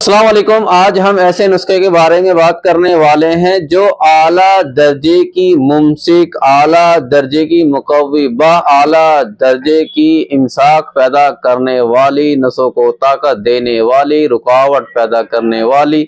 अस्सलाम वालेकुम। आज हम ऐसे नुस्खे के बारे में बात करने वाले हैं जो आला दर्जे की मुमसिक, आला दर्जे की मुकव्वी व आला दर्जे की इमसाक पैदा करने वाली, नसों को ताकत देने वाली, रुकावट पैदा करने वाली,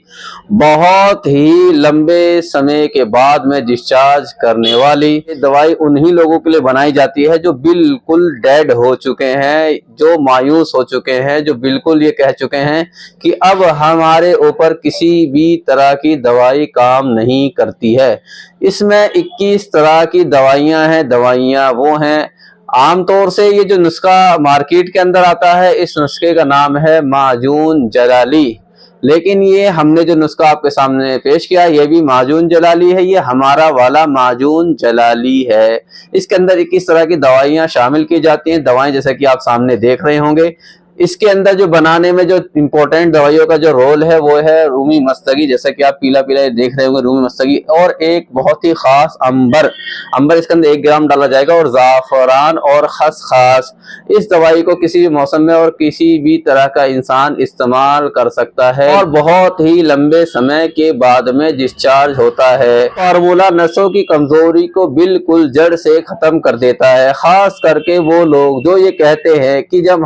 बहुत ही लंबे समय के बाद में डिस्चार्ज करने वाली दवाई उन्हीं लोगों के लिए बनाई जाती है जो बिल्कुल डेड हो चुके हैं, जो मायूस हो चुके हैं, जो बिल्कुल ये कह चुके हैं कि अब हमारे ऊपर किसी भी तरह की दवाई काम नहीं करती है। इसमें 21 तरह की दवाइयां हैं। दवाइयां वो हैं, आमतौर से ये जो नुस्खा मार्केट के अंदर आता है, इस नुस्खे का नाम है माजून जलाली। लेकिन ये हमने जो नुस्खा आपके सामने पेश किया, ये भी माजून जलाली है। ये हमारा वाला माजून जलाली है। इसके अंदर 21 तरह की दवाइयां शामिल की जाती हैं। दवाएं जैसे कि आप सामने देख रहे होंगे। इसके अंदर जो बनाने में जो इंपॉर्टेंट दवाइयों का जो रोल है वो है रूमी मस्तगी, जैसे कि आप पीला पीला देख रहे होंगे, रूमी मस्तगी। और एक बहुत ही खास अंबर इसके अंदर 1 ग्राम डाला जाएगा, और जाफरान और खसखस। इस दवाई को किसी भी मौसम में और किसी भी तरह का इंसान इस्तेमाल कर सकता है और बहुत ही लंबे समय के बाद में डिस्चार्ज होता है। फार्मूला नसों की कमजोरी को बिल्कुल जड़ से खत्म कर देता है। खास करके वो लोग जो ये कहते हैं कि जब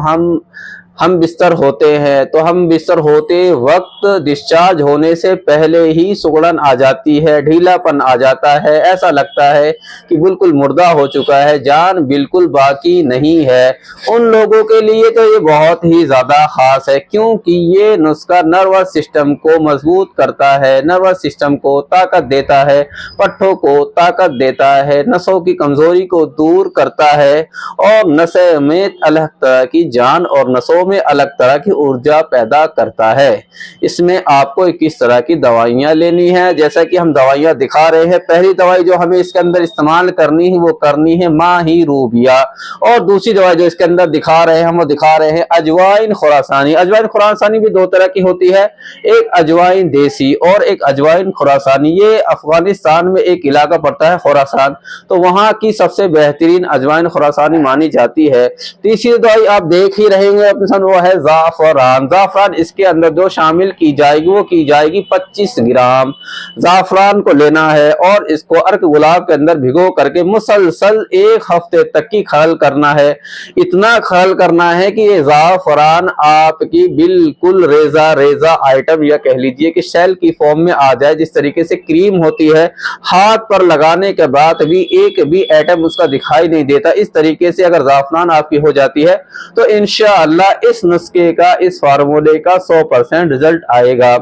हम बिस्तर होते हैं तो हम बिस्तर होते वक्त डिस्चार्ज होने से पहले ही सुगड़न आ जाती है, ढीलापन आ जाता है, ऐसा लगता है कि बिल्कुल मुर्दा हो चुका है, जान बिल्कुल बाकी नहीं है। उन लोगों के लिए तो ये बहुत ही ज्यादा खास है, क्योंकि ये नुस्खा नर्वस सिस्टम को मजबूत करता है, नर्वस सिस्टम को ताकत देता है, पट्टों को ताकत देता है, नसों की कमजोरी को दूर करता है और नसें में अलग तरह की जान और नसों में अलग तरह की ऊर्जा पैदा करता है। इसमें आपको 21 तरह की दवाइयां लेनी है, जैसा कि हम दवाइयां दिखा रहे हैं। पहली दवाई जो हमें इसके अंदर इस्तेमाल करनी है वो करनी है माही रूबिया, और दूसरी दवाई जो इसके अंदर दिखा रहे हैं हम वो दिखा रहे हैं अजवाइन खुरासानी। अजवाइन खुरासानी भी 2 तरह की होती है, एक अजवाइन देसी और एक अजवाइन खुरासानी। ये अफगानिस्तान में एक इलाका पड़ता है खुरासान, तो वहां की सबसे बेहतरीन अजवाइन खुरासानी मानी जाती है। तीसरी दवाई आप देख ही रहेंगे अपने सामने, वो है जाफरान। जाफरान इसके अंदर जो शामिल की जाएगी वो की जाएगी 25 ग्राम। जाफरान को लेना है और इसको अर्क गुलाब के अंदर भिगो करके मुसलसल 1 हफ्ते तक की खल करना है। इतना खल करना है कि ये जाफरान आपकी बिल्कुल रेजा रेजा आइटम, या कह लीजिए कि शेल की फॉर्म में आ जाए। जिस तरीके से क्रीम होती है, हाथ पर लगाने के बाद भी एक भी एटम उसका दिखाई नहीं देता, इस तरीके से अगर जाफरान आपकी हो जाती है तो इंशाअल्लाह इस नुस्खे का, इस फार्मूले का 100% रिजल्ट आएगा।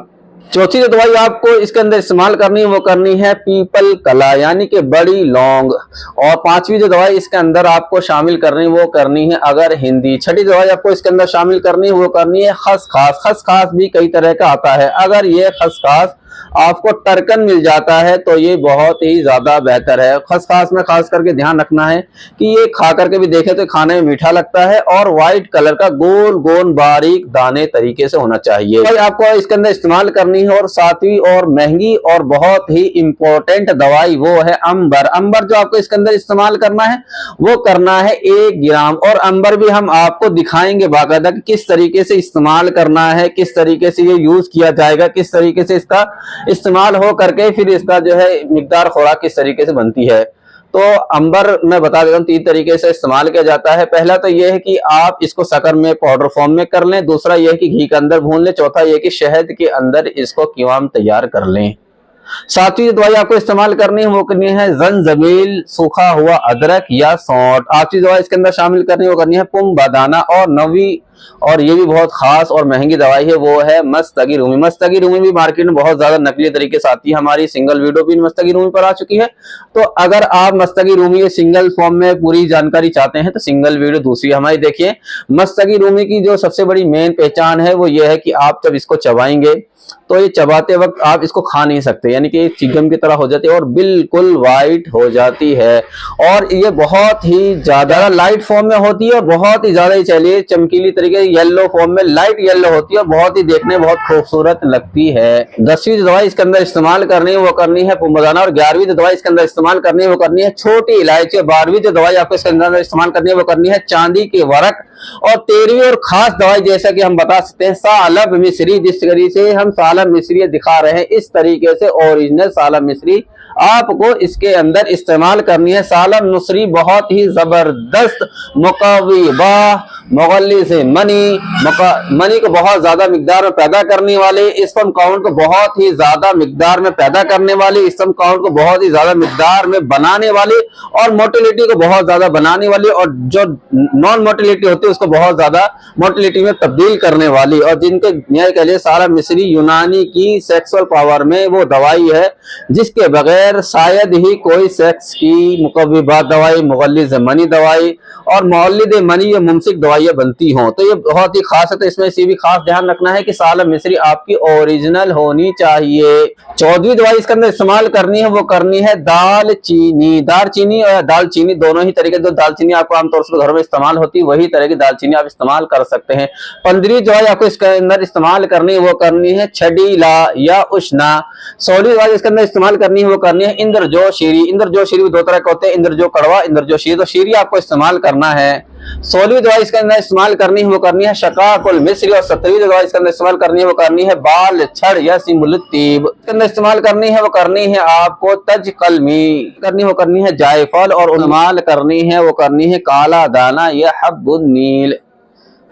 चौथी जो दवाई आपको इसके अंदर इस्तेमाल करनी है वो करनी है पीपल कला, यानी कि बड़ी लौंग। और 5वीं जो दवाई इसके अंदर आपको शामिल करनी है वो करनी है अगर हिंदी। 6ठी दवाई आपको इसके अंदर शामिल करनी है वो करनी है खसखास। खसखास भी कई तरह का आता है, अगर ये खसखास आपको टरकन मिल जाता है तो ये बहुत ही ज्यादा बेहतर है। खसखास में खास करके ध्यान रखना है कि ये खा करके भी देखें तो खाने में मीठा लगता है और व्हाइट कलर का गोल गोल बारीक दाने तरीके से होना चाहिए। तो आपको इसके अंदर इस्तेमाल करनी है। और 7वीं और महंगी और बहुत ही इंपॉर्टेंट दवाई वो है अंबर। अंबर जो आपको इसके अंदर इस्तेमाल करना है वो करना है 1 ग्राम। और अंबर भी हम आपको दिखाएंगे बाकायदा कि किस तरीके से इस्तेमाल करना है, किस तरीके से ये यूज किया जाएगा, किस तरीके से इसका इस्तेमाल हो करके फिर इसका जो है मिकदार खुराक किस तरीके से बनती है। तो अंबर मैं बता देता हूँ 3 तरीके से इस्तेमाल किया जाता है। पहला तो यह है कि आप इसको शक्कर में पाउडर फॉर्म में कर लें, दूसरा यह है कि घी के अंदर भून लें, चौथा यह कि शहद के अंदर इसको कीवाम तैयार कर लें। 7वीं दवाई आपको इस्तेमाल करनी है वो करनी है जंजबील, सूखा हुआ अदरक या सौंठ। 8वीं दवाई इसके अंदर शामिल करनी है वो करनी है पुम बादाना। और 9वीं और ये भी बहुत खास और महंगी दवाई है वो है मस्तगी रूमी। मस्तगी रूमी भी मार्केट में बहुत ज्यादा नकली तरीके से आती है, हमारी सिंगल वीडियो भी मस्तगी रूमी पर आ चुकी है। तो अगर आप मस्तगी रूमी सिंगल फॉर्म में पूरी जानकारी चाहते हैं तो सिंगल वीडियो दूसरी हमारी देखिए। मस्तगी रूमी की जो सबसे बड़ी मेन पहचान है वो ये है कि आप जब इसको चबाएंगे तो ये चबाते वक्त आप इसको खा नहीं सकते, यानी कि चिगम की तरह हो जाती है और बिल्कुल वाइट हो जाती है। और ये बहुत ही ज्यादा लाइट फॉर्म में होती है और बहुत ही ज्यादा ही चलिए चमकीली तरीके तरीके येलो फॉर्म में लाइट येलो होती है और बहुत ही देखने में बहुत खूबसूरत लगती है। 10वीं जो दवाई इसके अंदर इस्तेमाल करनी है वो करनी है पुमदाना, और 11वीं जो दवाई इसके अंदर इस्तेमाल करनी है वो करनी है छोटी इलायची, और 12वीं जो दवाई आपको इसके अंदर इस्तेमाल करनी है वो करनी है चांदी के वरक, और 13वीं और खास दवाई जैसा कि हम बता सकते हैं सालब मिस्री, जिस तरीके से हम सालब मिस्री दिखा रहे हैं इस तरीके से ओरिजिनल सालब मिस्री आपको इसके अंदर इस्तेमाल करनी है। सालब मिस्री बहुत ही जबरदस्त मुकव्वी बाह मुगल्लिज़ मनी, मनी को बहुत ज्यादा मिकदार में पैदा करने वाले, स्पर्म काउंट को बहुत ही ज्यादा मिकदार में पैदा करने वाले, स्पर्म काउंट को बहुत ही ज्यादा मिकदार में बनाने वाले, और मोटिलिटी को बहुत ज्यादा बनाने वाली, और जो नॉन मोटिलिटी होती है उसको बहुत ज्यादा मोटिलिटी में तब्दील करने वाली, और जिनके न्याय के लिए सालब मिस्री यूनानी की सेक्सुअल पावर में वो दवाई है जिसके बगैर शायद ही कोई सेक्स की मुकव्विबात दवाई, मुगल्लिज़ मनी दवाई और मौलिद मनी या मुमसिक दवाइयां बनती हों। तो ये बहुत ही खास है, तो इसमें से भी खास ध्यान रखना है कि सालब मिस्री आपकी ओरिजिनल होनी चाहिए। 14वीं दवाई इसके अंदर इस्तेमाल करनी है वो करनी है दालचीनी। दालचीनी और दालचीनी दोनों ही तरीके, जो दालचीनी आपको आमतौर से घरों में इस्तेमाल होती है वही तरह की दालचीनी आप इस्तेमाल कर सकते हैं। 15वीं दवाई आपको इसके अंदर इस्तेमाल करनी है वो करनी है छडीला या उष्णा। 16वीं दवाई इसके अंदर इस्तेमाल करनी है वो करनी है इंद्रजोशीरी। इंद्रजोशीरी दो तरह के होते हैं, इंद्रजो कड़वा, इंद्रजोशीरी, तो शीरी आपको इस्तेमाल करना है। 16वीं दवाई इसके अंदर इस्तेमाल करनी है वो करनी है शकाकुल मिस्री, और 17वीं दवाई इसके अंदर इस्तेमाल करनी है वो करनी है बाल छड़ या सिमुल तीब। इसके अंदर इस्तेमाल करनी है वो करनी है आपको तज कलमी करनी, वो करनी है जायफल, और इस्तेमाल करनी है वो करनी है काला दाना या हब्बुन नील।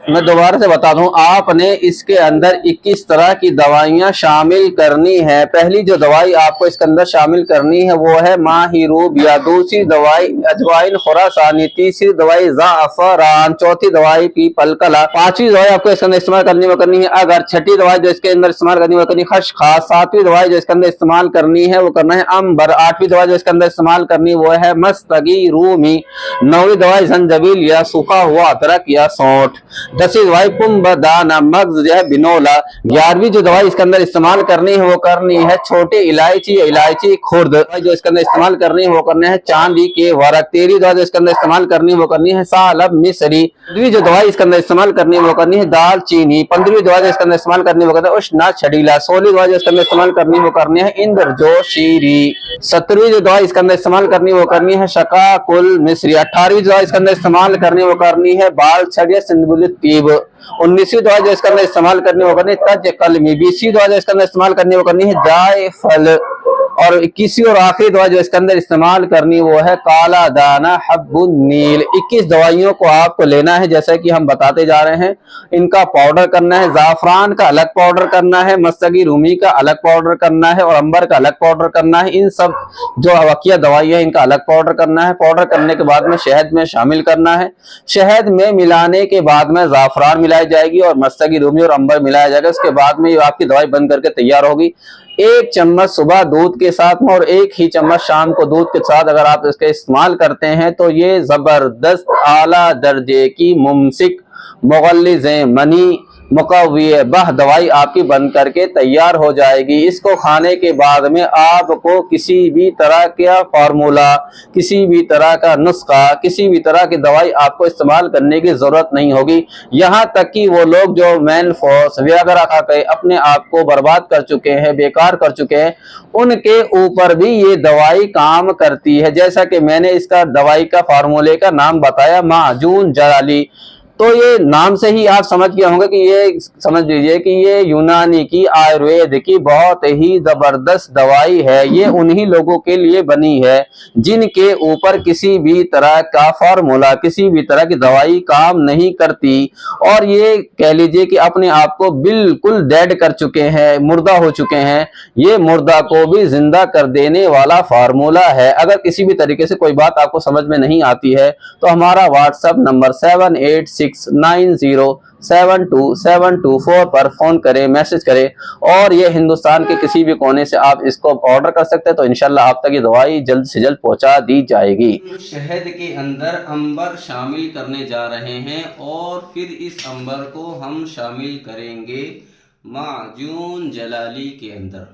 मैं दोबारा से बता दूं, आपने इसके अंदर 21 तरह की दवाइयां शामिल करनी है। पहली जो दवाई आपको इसके अंदर शामिल करनी है वो है माहिरूब, या दूसरी दवाई अजवाइन खुरासानी, तीसरी दवाई ज़ाफ़रान, चौथी दवाई पीपल कला, 5वीं दवाई आपको इसके अंदर इस्तेमाल करनी वो करनी है अगर, 6ठी दवाई जो इसके अंदर इस्तेमाल करनी वो करनी है खशखास, 7वीं दवाई जो इसके अंदर इस्तेमाल करनी है वो करना है अंबर, 8वीं दवाई जो इसके अंदर इस्तेमाल करनी वो है मस्तगी रूमी, 9वीं दवाई जंजबील या सूखा हुआ अदरक या सौंठ, 10वीं दवाई पुम्बदाना मग्ज जो है बिनोला, 11वीं जो दवाई इसके अंदर इस्तेमाल करनी है वो करनी है छोटी इलायची या इलायची खुर्द, जो इसके अंदर इस्तेमाल करनी है वो करना है चांदी के वरक, 13वीं दवाई जो इसके अंदर इस्तेमाल करनी है वो करनी है सालब मिस्री, 14वीं जो दवाई इसके अंदर इस्तेमाल करनी है वो करनी है दालचीनी, 15वीं दवाई जो इसके अंदर इस्तेमाल करनी है वो करनी है उष्णा छडीला, 16वीं दवाई जो इसके अंदर इस्तेमाल करनी है वो करनी है इंद्रजोशीरी, 17वीं जो दवाई इसके अंदर इस्तेमाल करनी है वो करनी है शकाकुल मिस्री, 18वीं दवाई इसके अंदर इस्तेमाल करनी है वो करनी है बाल छड़ या सिंदुल तीब, 19वीं दवाई जो इसके अंदर इस्तेमाल करनी है वो करनी है तज कलमी, 20वीं दवाई जो इसके अंदर इस्तेमाल करनी है वो करनी है जायफल, और 21वीं और आखिरी दवा जो इसके अंदर इस्तेमाल करनी वो है काला दाना हब्बुन नील। 21 दवाइयों को आपको लेना है जैसा कि हम बताते जा रहे हैं। इनका पाउडर करना है, जाफरान का अलग पाउडर करना है, मस्तगी रूमी का अलग पाउडर करना है, और अंबर का अलग पाउडर करना है। इन सब जो अवकिया दवाई है इनका अलग पाउडर करना है। पाउडर करने के बाद में शहद में शामिल करना है। शहद में मिलाने के बाद में जाफरान मिलाई जाएगी और मस्तगी रूमी और अंबर मिलाया जाएगा। उसके बाद में आपकी दवाई बन करके तैयार होगी। 1 चम्मच सुबह दूध के साथ में और 1 ही चम्मच शाम को दूध के साथ अगर आप इसके इस्तेमाल करते हैं तो ये जबरदस्त आला दर्जे की मुमसिक मुगल्लिज़ मनी मुकव्वी बह दवाई आपकी बन करके तैयार हो जाएगी। इसको खाने के बाद में आपको किसी भी तरह का फार्मूला, किसी भी तरह का नुस्खा, किसी भी तरह की दवाई आपको इस्तेमाल करने की जरूरत नहीं होगी। यहाँ तक कि वो लोग जो मेनफोर्स वगैरह खा के अपने आप को बर्बाद कर चुके हैं, बेकार कर चुके हैं, उनके ऊपर भी ये दवाई काम करती है। जैसा कि मैंने इसका दवाई का फार्मूले का नाम बताया माजून जलाली, तो ये नाम से ही आप समझ गए होंगे कि ये समझ लीजिए कि ये यूनानी की आयुर्वेद की बहुत ही जबरदस्त दवाई है। ये उन्हीं लोगों के लिए बनी है जिनके ऊपर किसी भी तरह का फार्मूला, किसी भी तरह की दवाई काम नहीं करती, और ये कह लीजिए कि अपने आप को बिल्कुल डेड कर चुके हैं, मुर्दा हो चुके हैं। ये मुर्दा को भी जिंदा कर देने वाला फार्मूला है। अगर किसी भी तरीके से कोई बात आपको समझ में नहीं आती है तो हमारा व्हाट्सएप नंबर 7869072724 पर फोन करें, मैसेज करें, और ये हिंदुस्तान के किसी भी कोने से आप इसको ऑर्डर कर सकते हैं तो इंशाल्लाह आप तक ये दवाई जल्द से जल्द पहुंचा दी जाएगी। शहद के अंदर अंबर शामिल करने जा रहे हैं और फिर इस अंबर को हम शामिल करेंगे माजून जलाली के अंदर।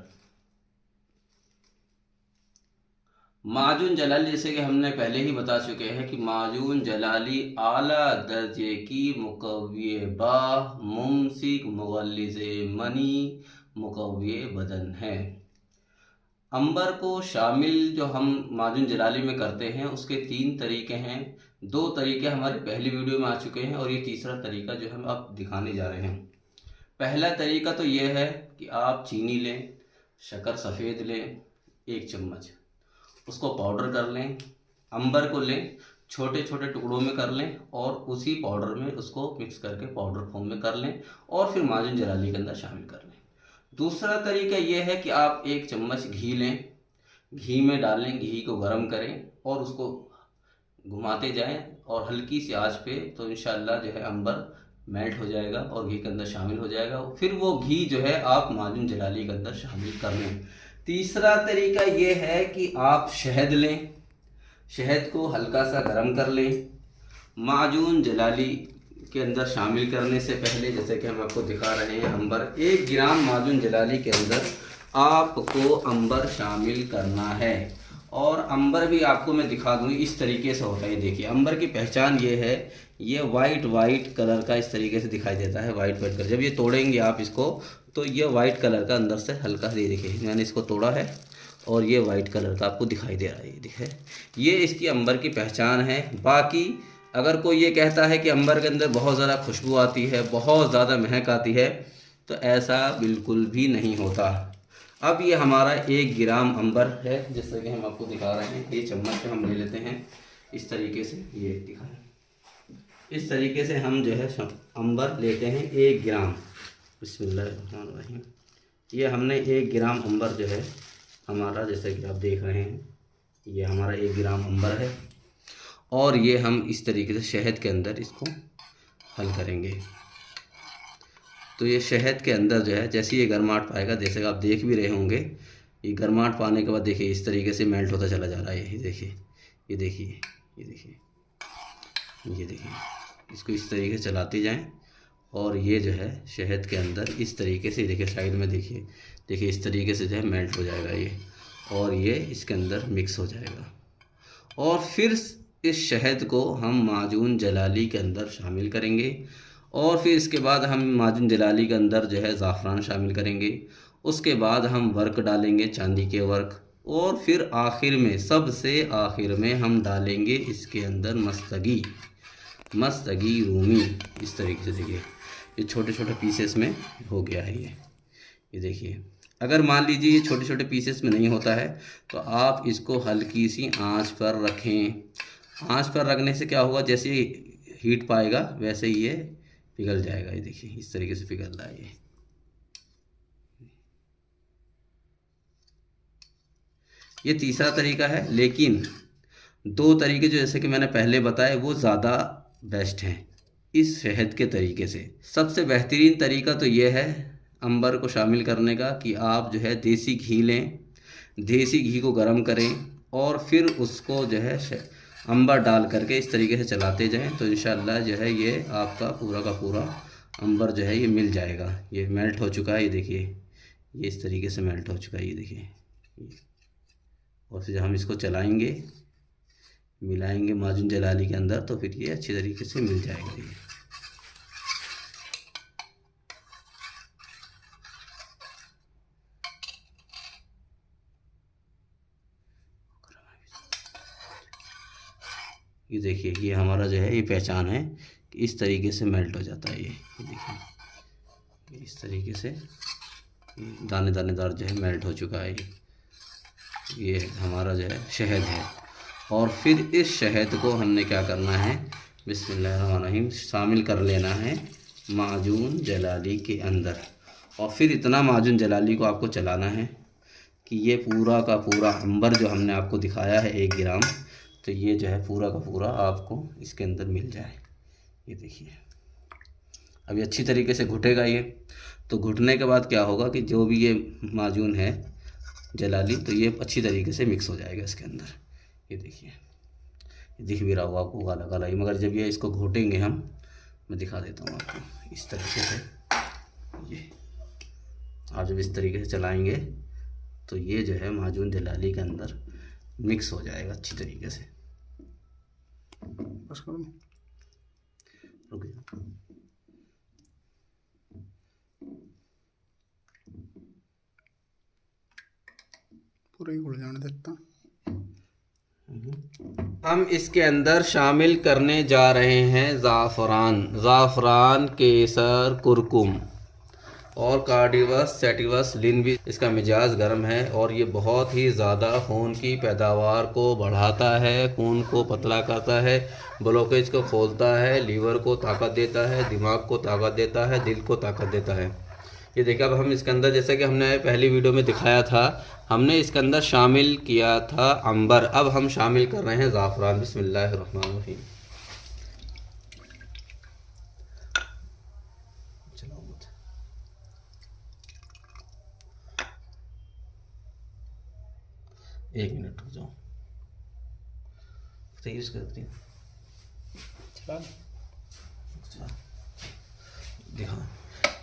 माजून जलाली जैसे कि हमने पहले ही बता चुके हैं कि माजून जलाली आला दर्जे की मुकव्वे बा मुमसिक मुगल्लिज़ मनी मुकव्वे बदन है। अंबर को शामिल जो हम माजून जलाली में करते हैं उसके 3 तरीके हैं। 2 तरीके हमारे पहली वीडियो में आ चुके हैं और ये तीसरा तरीका जो हम अब दिखाने जा रहे हैं। पहला तरीका तो ये है कि आप चीनी लें, शक्कर सफ़ेद लें 1 चम्मच, उसको पाउडर कर लें, अंबर को लें, छोटे छोटे टुकड़ों में कर लें और उसी पाउडर में उसको मिक्स करके पाउडर फॉर्म में कर लें और फिर माजून जलाली के अंदर शामिल कर लें। दूसरा तरीका यह है कि आप 1 चम्मच घी लें, घी में डालें, घी को गर्म करें और उसको घुमाते जाएं और हल्की सी आंच पे, तो इंशाल्लाह जो है अंबर मेल्ट हो जाएगा और घी के अंदर शामिल हो जाएगा। फिर वो घी जो है आप माजून जलाली के अंदर शामिल कर लें। तीसरा तरीका ये है कि आप शहद लें, शहद को हल्का सा गर्म कर लें। माजून जलाली के अंदर शामिल करने से पहले जैसे कि हम आपको दिखा रहे हैं अंबर, 1 ग्राम माजून जलाली के अंदर आपको अंबर शामिल करना है। और अंबर भी आपको मैं दिखा दूँ इस तरीके से होता है। देखिए अंबर की पहचान ये है, ये वाइट कलर का इस तरीके से दिखाई देता है, वाइट कलर। जब ये तोड़ेंगे आप इसको तो ये वाइट कलर का अंदर से हल्का से, देखिए मैंने इसको तोड़ा है और ये वाइट कलर का आपको दिखाई दे रहा है। ये देखिए, ये इसकी अंबर की पहचान है। बाकी अगर कोई ये कहता है कि अंबर के अंदर बहुत ज़्यादा खुशबू आती है, बहुत ज़्यादा महक आती है, तो ऐसा बिल्कुल भी नहीं होता। अब ये हमारा 1 ग्राम अंबर है, जैसे कि हम आपको दिखा रहे हैं। ये चम्मच पे हम ले लेते हैं इस तरीके से, ये दिखाएं, इस तरीके से हम जो है अंबर लेते हैं 1 ग्राम। बिस्मिल्लाहिर्रहमानिर्रहीम। ये हमने 1 ग्राम अंबर जो है हमारा, जैसे कि आप देख रहे हैं, ये हमारा 1 ग्राम अंबर है और ये हम इस तरीके से शहद के अंदर इसको हल करेंगे। तो ये शहद के अंदर जो है जैसे ये गर्माहट पाएगा, जैसे आप देख भी रहे होंगे, ये गर्माहट पाने के बाद देखिए इस तरीके से मेल्ट होता चला जा रहा है। ये देखिए, ये देखिए, ये देखिए, ये देखिए, इसको इस तरीके से चलाते जाएं और ये जो है शहद के अंदर इस तरीके से, देखिए साइड में देखिए, देखिए इस तरीके से जो है मेल्ट हो जाएगा ये, और ये इसके अंदर मिक्स हो जाएगा। और फिर इस शहद को हम माजून जलाली के अंदर शामिल करेंगे और फिर इसके बाद हम माजून जलाली के अंदर जो है ज़ाफ़रान शामिल करेंगे। उसके बाद हम वर्क डालेंगे, चांदी के वर्क, और फिर आखिर में, सबसे आखिर में हम डालेंगे इसके अंदर मस्तगी, मस्तगी रूमी। इस तरीके से देखिए ये छोटे छोटे पीसेस में हो गया है ये देखिए। अगर मान लीजिए ये छोटे छोटे पीसेस में नहीं होता है तो आप इसको हल्की सी आंच पर रखें। आंच पर रखने से क्या होगा, जैसे हीट पाएगा वैसे ही ये पिघल जाएगा। ये देखिए इस तरीके से पिघल रहा है ये तीसरा तरीका है। लेकिन 2 तरीके जो जैसे कि मैंने पहले बताए वो ज़्यादा बेस्ट हैं इस शहद के तरीके से। सबसे बेहतरीन तरीका तो ये है अंबर को शामिल करने का कि आप जो है देसी घी लें, देसी घी को गर्म करें और फिर उसको जो है अंबर डाल करके इस तरीके से चलाते जाएं, तो इंशाल्लाह जो है ये आपका पूरा का पूरा अंबर जो है ये मिल जाएगा। ये मेल्ट हो चुका है, ये देखिए ये इस तरीके से मेल्ट हो चुका है, ये देखिए। और फिर हम इसको चलाएंगे, मिलाएंगे माजून जलाली के अंदर, तो फिर ये अच्छी तरीके से मिल जाएगा ये। ये देखिए ये हमारा जो है ये पहचान है कि इस तरीके से मेल्ट हो जाता है ये देखिए इस तरीके से दाने दानेदार जो है मेल्ट हो चुका है ये हमारा जो है शहद है। और फिर इस शहद को हमने क्या करना है, बिस्मिल्लाहिर्रहमानिर्रहीम, शामिल कर लेना है माजून जलाली के अंदर। और फिर इतना माजून जलाली को आपको चलाना है कि ये पूरा का पूरा अंबर जो हमने आपको दिखाया है 1 ग्राम, तो ये जो है पूरा का पूरा आपको इसके अंदर मिल जाए। ये देखिए अभी अच्छी तरीके से घुटेगा ये। तो घुटने के बाद क्या होगा कि जो भी ये माजून है जलाली, तो ये अच्छी तरीके से मिक्स हो जाएगा इसके अंदर। ये देखिए ये दिख भी रहा होगा आपको काला काला ही, मगर जब ये इसको घोटेंगे हम, मैं दिखा देता हूँ आपको इस तरीके से। ये आप जब इस तरीके से चलाएंगे तो ये जो है माजून जलाली के अंदर मिक्स हो जाएगा अच्छी तरीके से। बस करो, रुक जाओ। पूरा ही उड़ जाने देता। हम इसके अंदर शामिल करने जा रहे हैं ज़ाफ़रान। ज़ाफ़रान, केसर, कुरकुम और कार्डिवस सेटिवस लिन भी। इसका मिजाज गर्म है और ये बहुत ही ज़्यादा खून की पैदावार को बढ़ाता है, खून को पतला करता है, ब्लॉकेज को खोलता है, लीवर को ताकत देता है, दिमाग को ताकत देता है, दिल को ताकत देता है। ये देखा, अब हम इसके अंदर, जैसे कि हमने पहली वीडियो में दिखाया था, हमने इसके अंदर शामिल किया था अंबर, अब हम शामिल कर रहे हैं ज़ाफ़रान। बिस्मिल्लाहिर्रहमानिर्रहीम। एक मिनट रुक जाओ, सही यूज़ करती हूँ। दिखा,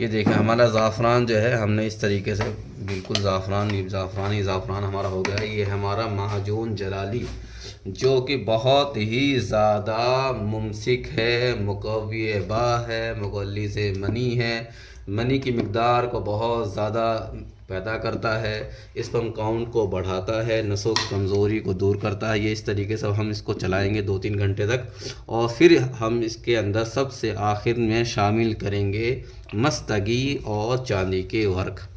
ये देखें हमारा ज़ाफ़रान जो है, हमने इस तरीके से बिल्कुल ज़ाफ़रान हमारा हो गया। ये हमारा माजून जलाली जो कि बहुत ही ज़्यादा मुमसिक है, मुक़व्वी बा है, मुग़ल्लिज़ मनी है, मनी की मिक़दार को बहुत ज़्यादा पैदा करता है, स्पर्म काउंट को बढ़ाता है, नसों की कमज़ोरी को दूर करता है। ये इस तरीके से हम इसको चलाएंगे 2-3 घंटे तक, और फिर हम इसके अंदर सबसे आखिर में शामिल करेंगे मस्तगी और चांदी के वर्क।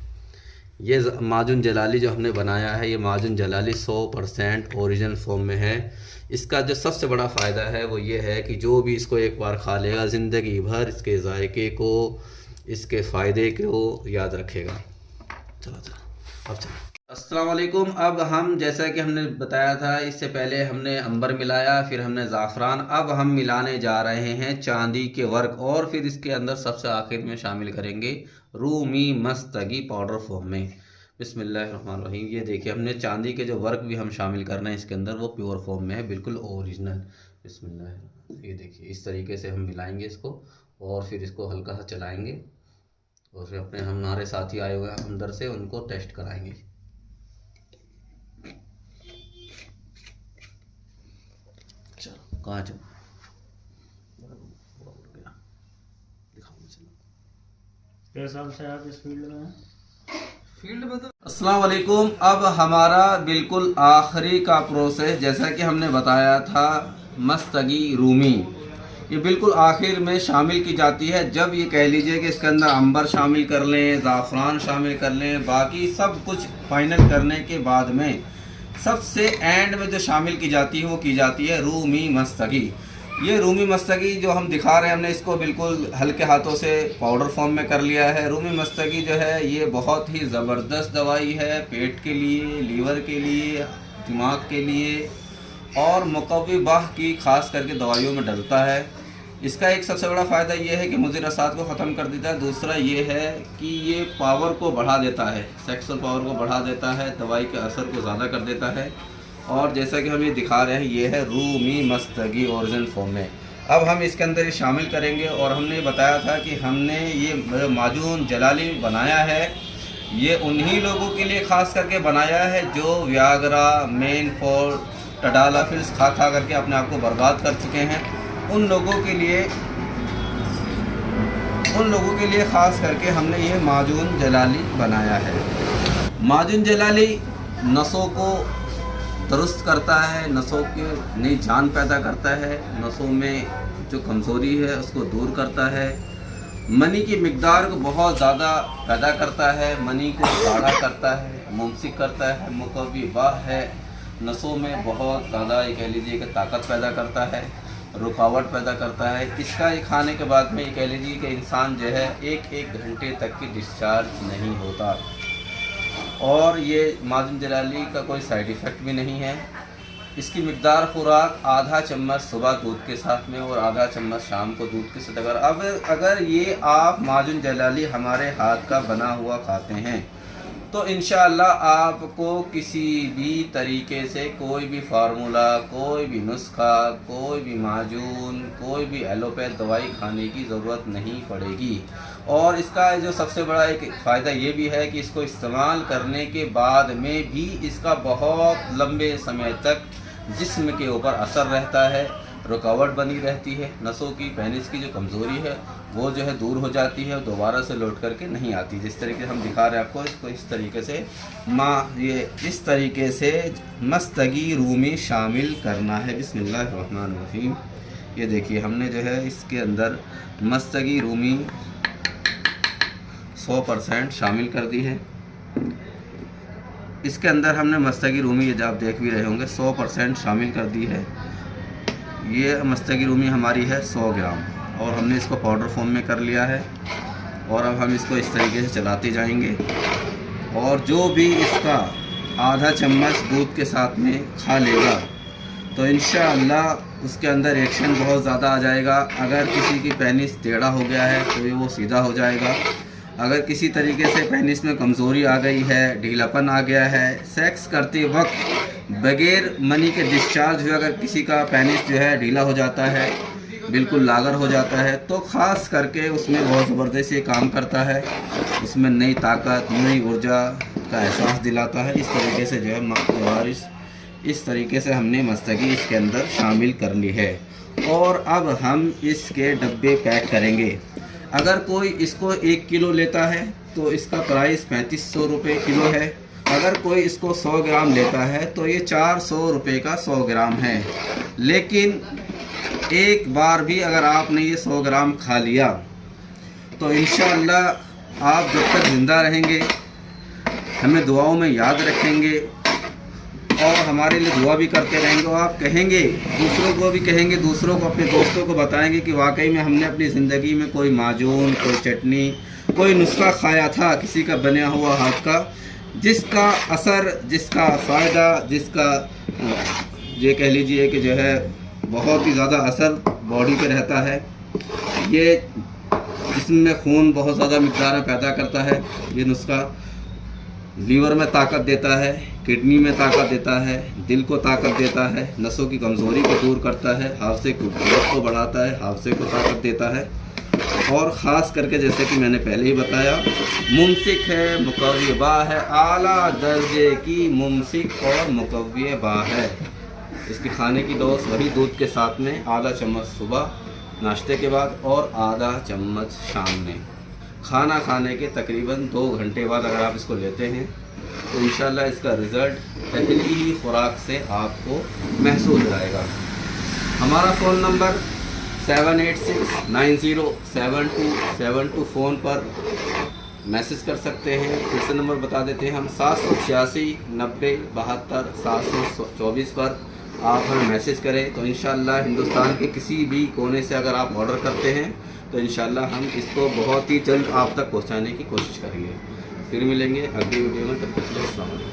ये माजुन जलाली जो हमने बनाया है, ये माजुन जलाली 100% ओरिजिनल फॉर्म में है। इसका जो सबसे बड़ा फ़ायदा है वो ये है कि जो भी इसको एक बार खा लेगा, ज़िंदगी भर इसके जायके को, इसके फ़ायदे को याद रखेगा। चलो अब चलो। अस्सलाम वालेकुम। अब हम, जैसा कि हमने बताया था, इससे पहले हमने अंबर मिलाया, फिर हमने ज़ाफ़रान, अब हम मिलाने जा रहे हैं चांदी के वर्क, और फिर इसके अंदर सबसे आखिर में शामिल करेंगे रूमी मस्तगी पाउडर फॉर्म में। बिस्मिल्लाहिर्रहमानिर्रहीम। ये देखिए, हमने चांदी के जो वर्क भी हम शामिल कर रहे हैं इसके अंदर, वो प्योर फॉर्म में है, बिल्कुल ओरिजिनल। बिस्मिल्लाह। ये देखिए, इस तरीके से हम मिलाएंगे इसको और फिर इसको हल्का सा चलाएंगे, और फिर अपने हमारे साथी आए हुए हैं अंदर से, उनको टेस्ट कराएंगे। चलो, कहाँ जाओ, कितने साल से आप इस फील्ड में हैं? तो अस्सलाम वालेकुम। अब हमारा बिल्कुल आखिरी का प्रोसेस, जैसा कि हमने बताया था, मस्तगी रूमी, ये बिल्कुल आखिर में शामिल की जाती है। जब ये कह लीजिए कि इसके अंदर अंबर शामिल कर लें, ज़ाफ़रान शामिल कर लें, बाकी सब कुछ फाइनल करने के बाद में सबसे एंड में जो शामिल की जाती है वो की जाती है रूमी मस्तगी। ये रूमी मस्तगी जो हम दिखा रहे हैं, हमने इसको बिल्कुल हल्के हाथों से पाउडर फॉर्म में कर लिया है। रूमी मस्तगी जो है ये बहुत ही ज़बरदस्त दवाई है, पेट के लिए, लीवर के लिए, दिमाग के लिए, और मुक़व्वी बाह की ख़ास करके दवाइयों में डलता है। इसका एक सबसे बड़ा फ़ायदा ये है कि मुज़र असरात को ख़त्म कर देता है। दूसरा ये है कि ये पावर को बढ़ा देता है, सेक्सुअल पावर को बढ़ा देता है, दवाई के असर को ज़्यादा कर देता है। और जैसा कि हम ये दिखा रहे हैं, ये है रूमी मस्तगी ओरिजिनल फॉर्म में। अब हम इसके अंदर ये शामिल करेंगे, और हमने बताया था कि हमने ये माजून जलाली बनाया है, ये उन्हीं लोगों के लिए ख़ास करके बनाया है जो व्यागरा, मेन फॉर, टडालाफिल्स खा करके अपने आप को बर्बाद कर चुके हैं। उन लोगों के लिए ख़ास करके हमने ये माजून जलाली बनाया है। माजून जलाली नसों को दुरुस्त करता है, नसों की नई जान पैदा करता है, नसों में जो कमज़ोरी है उसको दूर करता है, मनी की मिक़दार को बहुत ज़्यादा पैदा करता है, मनी को गाढ़ा करता है, मुमसिक करता है, मुक़व्वी बाह है, नसों में बहुत ज़्यादा, ये कह लीजिए कि ताकत पैदा करता है, रुकावट पैदा करता है। इसका ये खाने के बाद में ये कह लीजिए कि इंसान जो है 1-1 घंटे तक की डिस्चार्ज नहीं होता, और ये माजून जलाली का कोई साइड इफ़ेक्ट भी नहीं है। इसकी मिक़दार खुराक आधा चम्मच सुबह दूध के साथ में और आधा चम्मच शाम को दूध के साथ। अगर ये आप माजून जलाली हमारे हाथ का बना हुआ खाते हैं तो इंशाअल्लाह आपको किसी भी तरीके से कोई भी फार्मूला, कोई भी नुस्खा, कोई भी माजून, कोई भी एलोपैथ दवाई खाने की ज़रूरत नहीं पड़ेगी। और इसका जो सबसे बड़ा एक फ़ायदा ये भी है कि इसको इस्तेमाल करने के बाद में भी इसका बहुत लंबे समय तक जिस्म के ऊपर असर रहता है, रुकावट बनी रहती है, नसों की, पेनिस की जो कमज़ोरी है वो जो है दूर हो जाती है, दोबारा से लौट करके नहीं आती। जिस तरीके से हम दिखा रहे हैं आपको, इसको इस तरीके से ये इस तरीके से मस्तगी रूमी शामिल करना है। बिस्मिल्लाहिर्रहमानिर्रहीम। ये देखिए हमने जो है इसके अंदर मस्तगी रूमी 100% शामिल कर दी है। इसके अंदर हमने मस्तगी रूमी, ये आप देख भी रहे होंगे, 100% शामिल कर दी है। ये मस्तगी रूमी हमारी है 100 ग्राम और हमने इसको पाउडर फॉर्म में कर लिया है। और अब हम इसको इस तरीके से चलाते जाएंगे और जो भी इसका आधा चम्मच दूध के साथ में खा लेगा तो इंशाअल्लाह उसके अंदर एक्शन बहुत ज़्यादा आ जाएगा। अगर किसी की पेनिस टेढ़ा हो गया है तो ये वो सीधा हो जाएगा। अगर किसी तरीके से पेनिस में कमज़ोरी आ गई है, ढीलापन आ गया है, सेक्स करते वक्त बगैर मनी के डिस्चार्ज हुए अगर किसी का पेनिस जो है ढीला हो जाता है, बिल्कुल लागर हो जाता है, तो ख़ास करके उसमें बहुत ज़बरदस्त ये काम करता है। उसमें नई ताकत, नई ऊर्जा का एहसास दिलाता है। इस तरीके से जो है इस तरीके से हमने मस्तगी इसके अंदर शामिल कर ली है। और अब हम इसके डब्बे पैक करेंगे। अगर कोई इसको 1 किलो लेता है तो इसका प्राइस 3500 रुपये किलो है। अगर कोई इसको 100 ग्राम लेता है तो ये 400 रुपये का 100 ग्राम है। लेकिन एक बार भी अगर आपने ये 100 ग्राम खा लिया तो इंशाअल्लाह आप जब तक ज़िंदा रहेंगे हमें दुआओं में याद रखेंगे और हमारे लिए दुआ भी करते रहेंगे। और आप कहेंगे, दूसरों को भी कहेंगे, दूसरों को, अपने दोस्तों को बताएंगे कि वाकई में हमने अपनी ज़िंदगी में कोई माजून, कोई चटनी, कोई नुस्खा खाया था किसी का बना हुआ हाथ का, जिसका असर, जिसका फ़ायदा, जिसका ये कह लीजिए कि जो है बहुत ही ज़्यादा असर बॉडी पे रहता है। ये जिस्म में खून बहुत ज़्यादा मिक़दार में पैदा करता है। ये नुस्खा लीवर में ताकत देता है, किडनी में ताकत देता है, दिल को ताकत देता है, नसों की कमज़ोरी को दूर करता है, हादसे की कुव्वत को बढ़ाता है, हादसे को ताकत देता है। और ख़ास करके जैसे कि मैंने पहले ही बताया, मुमसिक है, मुक़व्वी बा है, आला दर्जे की मुमसिक और मुक़व्वी बा है। इसकी खाने की डोज वही दूध के साथ में आधा चम्मच सुबह नाश्ते के बाद और आधा चम्मच शाम में। खाना खाने के तकरीबन 2 घंटे बाद अगर आप इसको लेते हैं तो इंशाल्लाह इसका रिज़ल्ट पहली ही खुराक से आपको महसूस आएगा। हमारा फ़ोन नंबर 786907272 फ़ोन पर मैसेज कर सकते हैं। फिर से नंबर बता देते हैं हम, 786 90 72 724 पर आप हमें मैसेज करें तो इंशाल्लाह हिंदुस्तान के किसी भी कोने से अगर आप ऑर्डर करते हैं तो इंशाल्लाह हम इसको बहुत ही जल्द आप तक पहुंचाने की कोशिश करेंगे। फिर मिलेंगे अगली वीडियो में, तब तक के लिए अस्सलाम वालेकुम।